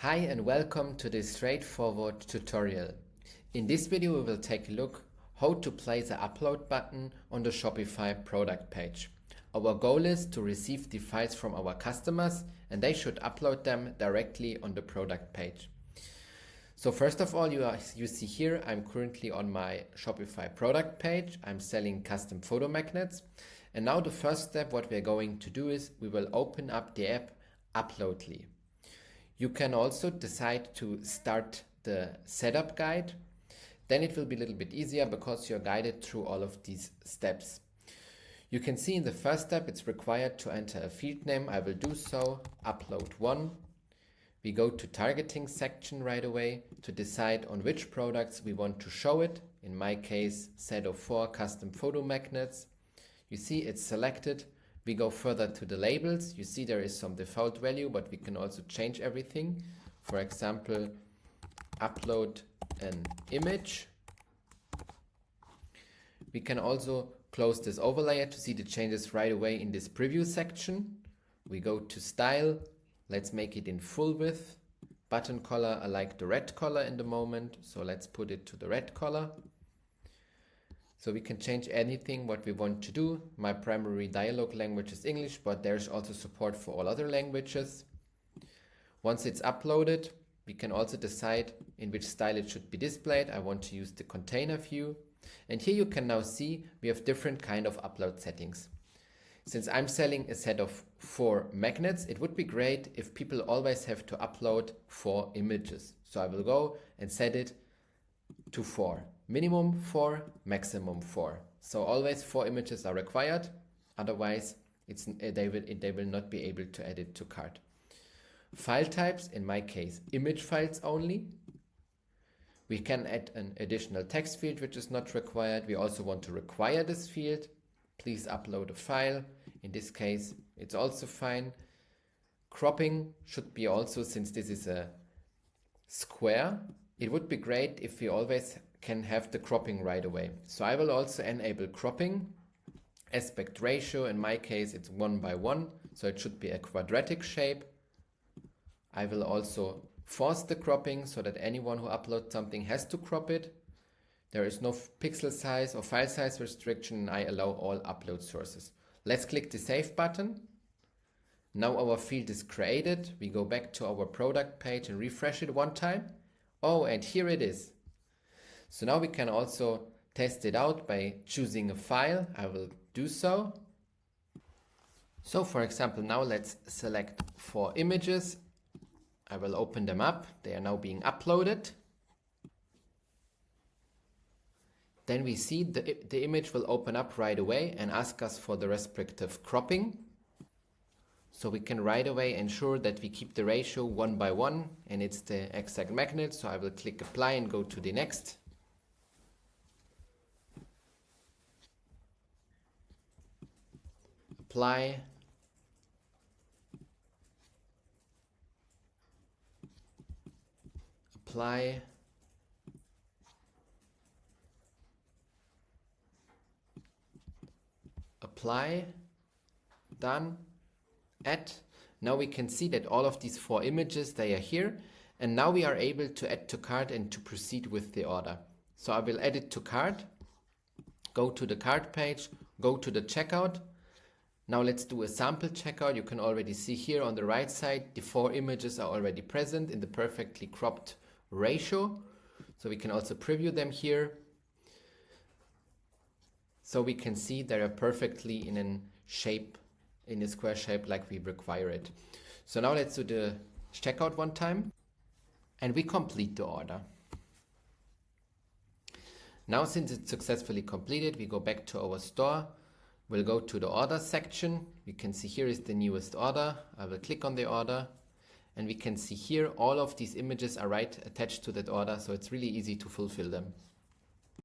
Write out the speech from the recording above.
Hi and welcome to this straightforward tutorial. In this video we will take a look how to place the upload button on the Shopify product page. Our goal is to receive the files from our customers and they should upload them directly on the product page. So first of all, you see here I'm currently on my Shopify product page. I'm selling custom photo magnets. And now the first step what we're going to do is we will open up the app Uploadly. You can also decide to start the setup guide. Then it will be a little bit easier because you're guided through all of these steps. You can see in the first step it's required to enter a field name. I will do so, upload 1. We go to targeting section right away to decide on which products we want to show it. In my case, set of 4 custom photo magnets. You see it's selected. We go further to the labels. You see there is some default value, but we can also change everything. For example, upload an image. We can also close this overlayer to see the changes right away in this preview section. We go to style. Let's make it in full width. Button color, I like the red color in the moment, so let's put it to the red color. So we can change anything what we want to do. My primary dialogue language is English, but there's also support for all other languages. Once it's uploaded, we can also decide in which style it should be displayed. I want to use the container view. And here you can now see we have different kind of upload settings. Since I'm selling a set of 4 magnets, it would be great if people always have to upload 4 images. So I will go and set it to 4. Minimum 4, maximum 4. So always 4 images are required. Otherwise, they will not be able to add it to cart. File types, in my case, image files only. We can add an additional text field, which is not required. We also want to require this field. Please upload a file. In this case, it's also fine. Cropping should be also, since this is a square, it would be great if we always can have the cropping right away. So I will also enable cropping. Aspect ratio, in my case, it's 1:1, so it should be a quadratic shape. I will also force the cropping so that anyone who uploads something has to crop it. There is no pixel size or file size restriction. I allow all upload sources. Let's click the save button. Now our field is created. We go back to our product page and refresh it one time. Oh, and here it is. So now we can also test it out by choosing a file. I will do so. So for example, now let's select 4 images. I will open them up. They are now being uploaded. Then we see the image will open up right away and ask us for the respective cropping. So we can right away ensure that we keep the ratio 1:1 and it's the exact magnet. So I will click apply and go to the next. Apply. Apply. Apply. Done. Add. Now we can see that all of these 4 images, they are here. And now we are able to add to cart and to proceed with the order. So I will add it to cart. Go to the cart page. Go to the checkout. Now let's do a sample checkout. You can already see here on the right side, the 4 images are already present in the perfectly cropped ratio. So we can also preview them here. So we can see they are perfectly in a square shape like we require it. So now let's do the checkout one time and we complete the order. Now since it's successfully completed, we go back to our store. We'll go to the order section. You can see here is the newest order. I will click on the order and we can see here all of these images are right attached to that order, so it's really easy to fulfill them.